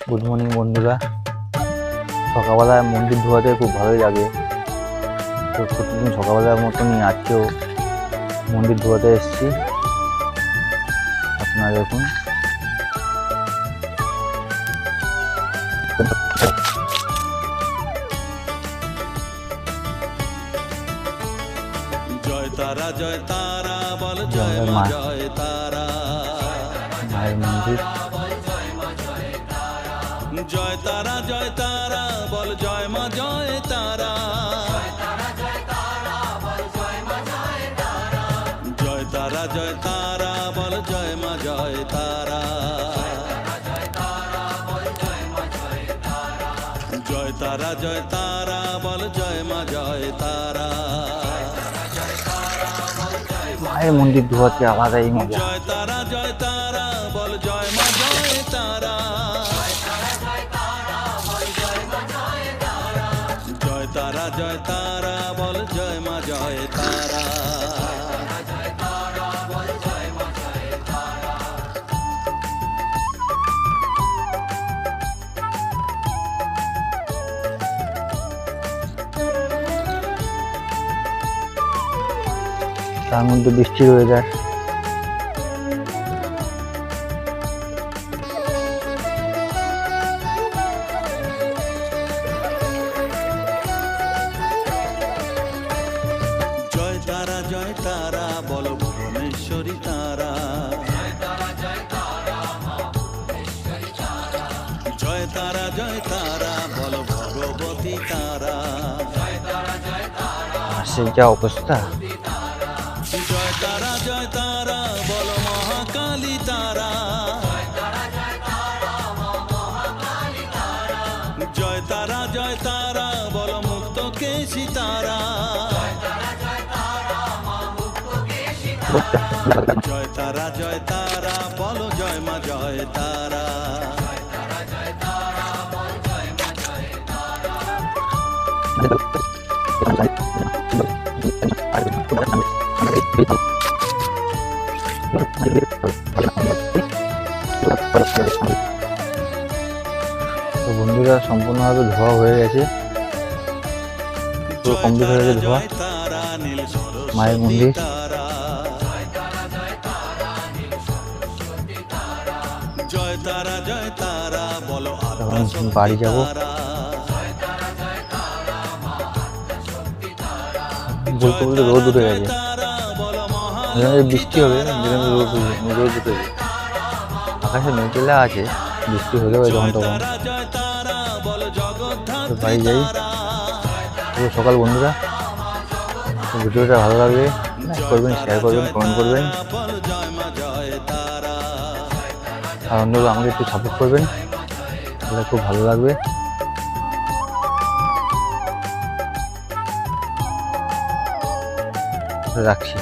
Good morning বন্ধুরা। সকালবেলায় মন্দির ধোয়াতে খুব ভালোই লাগে। তো প্রতিদিন সকালবেলার মতনই আজকেও মন্দির ধোয়াতে এসেছি। আপনারা দেখুন, জয় তারা জয় তারা বল জয় মা জয় তারা, মায়ের মন্দির। জয় তারা জয় তারা বল জয় মা জয় তারা, জয় তারা জয় তারা বল জয় মা জয় তারা, জয় তারা জয় তারা বল জয় মা জয় তারা, মায়ের মন্দির ধোয়াতে আলাদাই মজা। জয় তারা জয় তারা বল জয় মা জয় তারা, জয় তারা জয় তারা বল জয় মা জয় তারা, তার মধ্যে বৃষ্টির ওয়েদার। জয় তারা বল ভুবনেশ্বরী তারা, জয় তারা বল ভগবতী তারা, সে যা অবস্থা, জয় তারা বল মহাকালী তারা, জয় তারা বল মুক্ত কেশী তারা, জয় তারা বল জয় মা জয় তারা, তো বন্ধুরা সম্পূর্ণভাবে ধোয়া হয়ে গেছে, পুরো কমপ্লিট হয়ে গেছে ধোয়া মায়ের মন্দির। জয় তারা বলো এখন বাড়ি যাব। বলতে বলতে রোদ উঠে গেছে, বৃষ্টি হবে, রোদ উঠে গেছে। আকাশে মেঘলা আছে, বৃষ্টি হলে যখন তখন। তো বাড়ি যাই। পুরো সকাল বন্ধুরা, ভিডিওটা ভালো লাগলে লাইক করবেন, শেয়ার করবেন, কমেন্ট করবেন, আর অন্যরা আমাকে একটু সাপোর্ট করবেন, তাহলে খুব ভালো লাগবে। রাখছি।